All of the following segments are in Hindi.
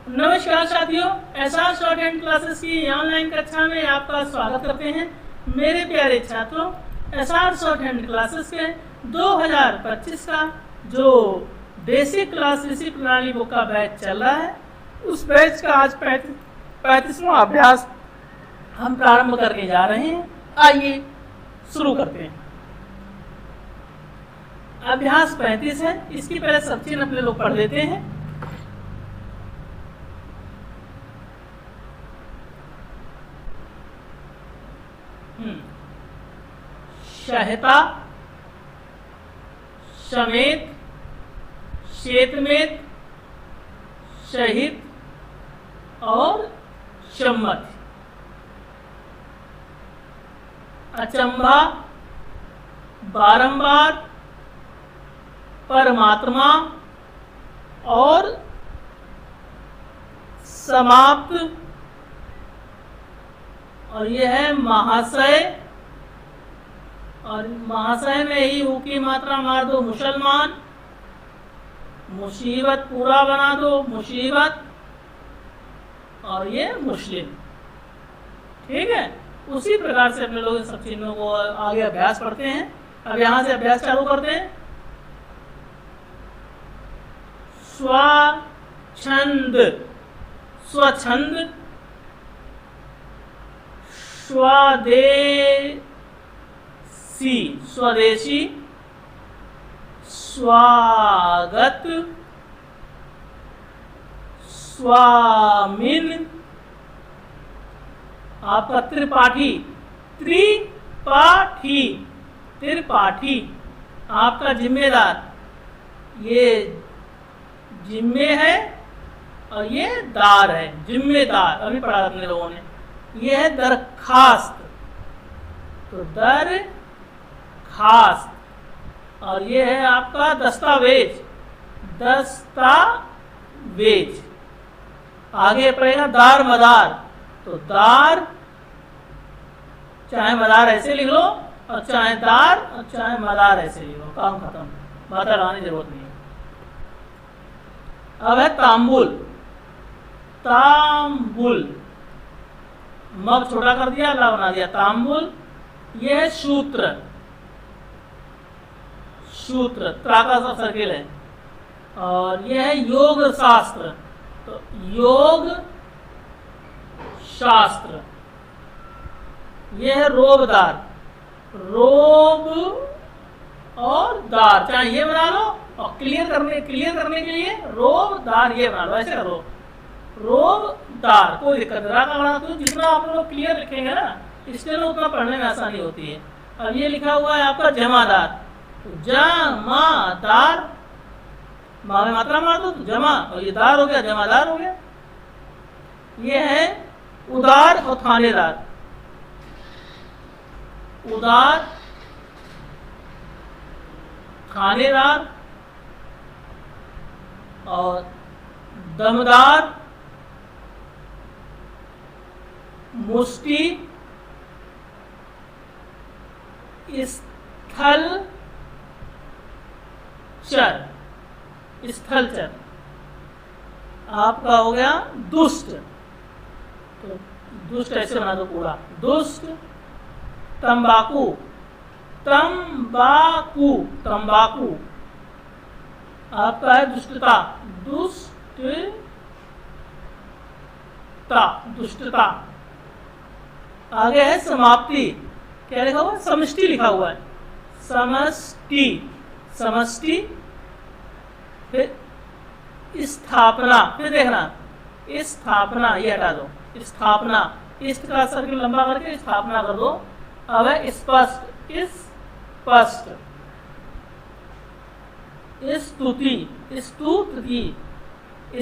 नमस्कार साथियों, एसआर शॉर्ट हैंड क्लासेस की ऑनलाइन कक्षा में आपका स्वागत करते हैं। मेरे प्यारे छात्रों, एसआर शॉर्ट हैंड क्लासेस के 2025 का जो बेसिक क्लास ऋषि प्रणाली बुक का बैच चल रहा है, उस बैच का आज 35वां अभ्यास हम प्रारंभ करने जा रहे हैं। आइए शुरू करते हैं। अभ्यास 35 है। इसकी पहले सब चीज अपने लोग पढ़ लेते हैं। शहता, समेत, शेतमेत, शहित और सम्मत। अचंभा, बारंबार, परमात्मा और समाप्त। और यह है महाशय, और महाशय में ही ऊ की मात्रा मार दो मुसलमान। मुसीबत पूरा बना दो मुसीबत, और ये मुस्लिम। ठीक है, उसी प्रकार से अपने लोग इन सब चीजों को आगे अभ्यास पढ़ते हैं। अब यहां से अभ्यास चालू करते हैं। स्वच्छंद, स्वच्छंद, स्वदेशी, स्वदेशी, स्वागत, स्वामिन। आपका त्रिपाठी, त्रिपाठी, त्रिपाठी। आपका जिम्मेदार, ये जिम्मे है और ये दार है, जिम्मेदार। अभी पढ़ा अपने लोगों ने। ये है दरखास्त, तो दरखास्त। और ये है आपका दस्तावेज, दस्तावेज। आगे पड़ेगा दार मदार, तो दार, चाहे मदार ऐसे लिख लो और चाहे दार और चाहे मदार ऐसे लिख लो, काम खत्म, बात लगाने की जरूरत नहीं है। अब है तांबुल, तांबुल। मग छोटा कर दिया, ला बना दिया, तांबुल। यह है सूत्र, सूत्र, त्रा का सा सर्किल है। और यह है योग शास्त्र, तो योग शास्त्र। यह है रोबदार, रोब और दार, चाहे ये बना लो, और क्लियर करने के लिए रोबदार ये बना लो, ऐसे करो, रोबदार। कोई दिक्कत नहीं, रागा बना दो। जितना आप लोग क्लियर लिखेंगे ना, इसलिए उतना पढ़ने में आसानी होती है। अब ये लिखा हुआ है आपका जमादार, तो जमादार, माँ में मात्रा मार दो तो जमा, और ये दार हो गया, जमादार हो गया। ये है उदार और थानेदार, उदार, थानेदार और दमदार, मुष्टि, स्थल चर, स्थल चर। आपका हो गया दुष्ट, तो दुष्ट ऐसे बना दो पूरा, दुष्ट। तंबाकू, तंबाकू, तंबाकू। आपका है दुष्टता, दुष्टता, दुष्टता। आगे है समाप्ति, क्या लिखा हुआ है? समष्टि लिखा हुआ है, समष्टि, समष्टि। फिर स्थापना, फिर देखना, स्थापना, ये हटा दो, स्थापना। इष्ट का सर्किल लंबा करके स्थापना कर दो। अब है स्पष्ट, स्पष्ट। स्तुति, स्तुति।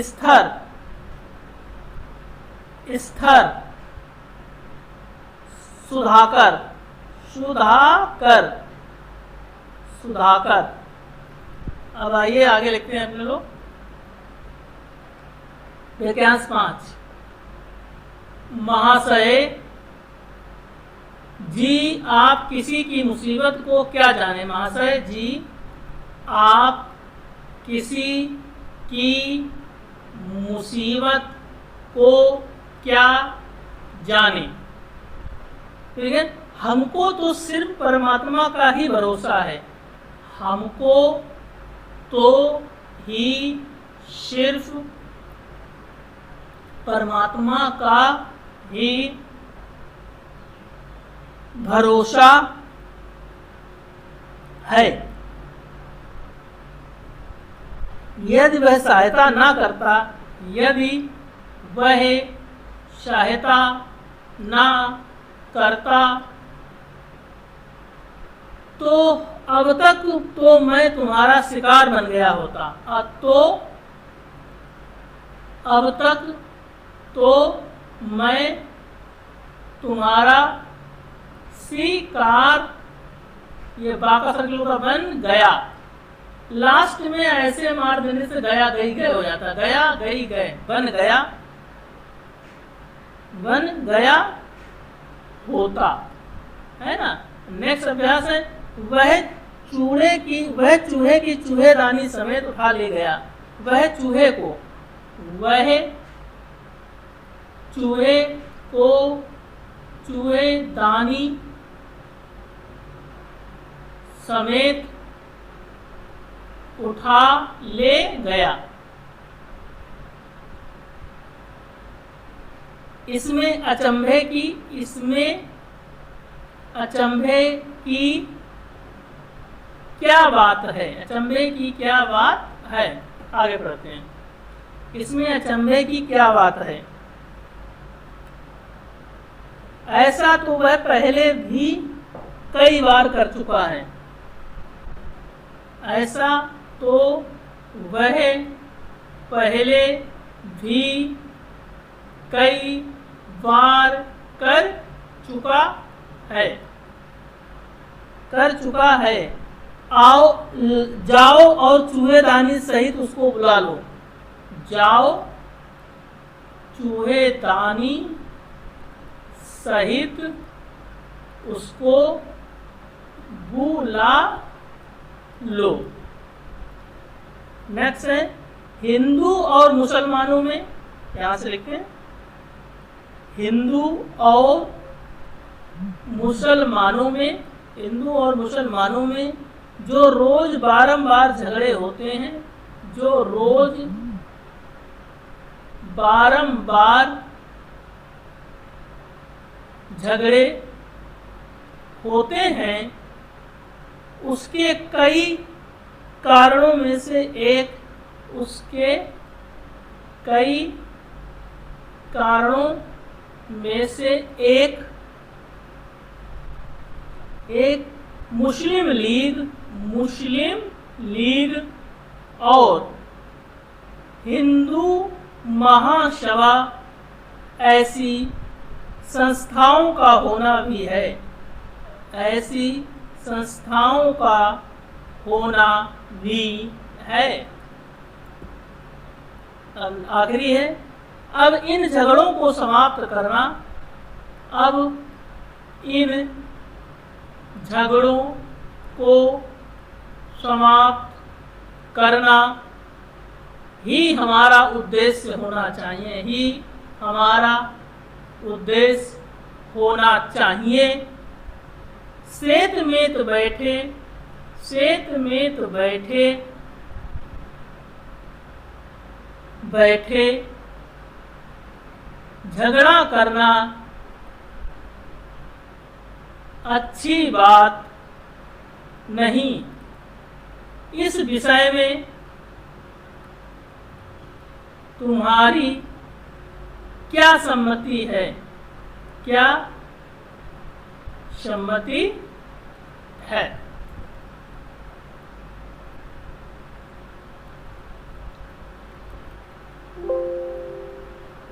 स्थिर, स्थिर। सुधाकर, सुधाकर, सुधाकर। अब आइए आगे लिखते हैं अपने लोग। वाक्यांश 5। महाशय जी, आप किसी की मुसीबत को क्या जाने। महाशय जी, आप किसी की मुसीबत को क्या जाने। ठीक है, हमको तो सिर्फ परमात्मा का ही भरोसा है, हमको तो ही सिर्फ परमात्मा का ही भरोसा है। यदि वह सहायता ना करता, यदि वह सहायता ना करता तो अब तक तो मैं तुम्हारा शिकार बन गया होता। अब तक तो मैं तुम्हारा शिकार, ये बाका सर्किल का बन गया। लास्ट में ऐसे मार देने से गया गई गए हो जाता, गया गई गए, बन गया होता है ना। नेक्स्ट अभ्यास है, वह चूहे की चूहेदानी समेत उठा ले गया। वह चूहे को चूहेदानी समेत उठा ले गया। इसमें अचंभे की क्या बात है? अचंभे की क्या बात है? आगे पढ़ते हैं। इसमें अचंभे की क्या बात है? ऐसा तो वह पहले भी कई बार कर चुका है। ऐसा तो वह पहले भी कई बार कर चुका है। जाओ और चूहेदानी सहित उसको बुला लो। जाओ चूहेदानी सहित उसको बुला लो। नेक्स्ट है, हिंदू और मुसलमानों में, यहां से लिखते हैं, हिंदू और मुसलमानों में जो रोज बारंबार झगड़े होते हैं, जो रोज बारंबार झगड़े होते हैं, उसके कई कारणों में से एक मुस्लिम लीग और हिंदू महासभा ऐसी संस्थाओं का होना भी है। ऐसी संस्थाओं का होना भी है। अब आखिरी है, अब इन झगड़ों को समाप्त करना। अब इन झगड़ों को समाप्त करना ही हमारा उद्देश्य होना चाहिए, ही हमारा उद्देश्य होना चाहिए। सेत में तो बैठे झगड़ा करना अच्छी बात नहीं। इस विषय में तुम्हारी क्या सम्मति है? क्या सम्मति है?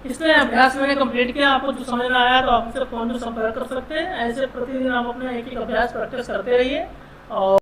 इसमें अभ्यास मैंने कंप्लीट किया। आपको जो समझ में आया तो आप मुझसे फोन में संपर्क कर सकते हैं। ऐसे प्रतिदिन आप अपना एक अभ्यास प्रैक्टिस करते रहिए और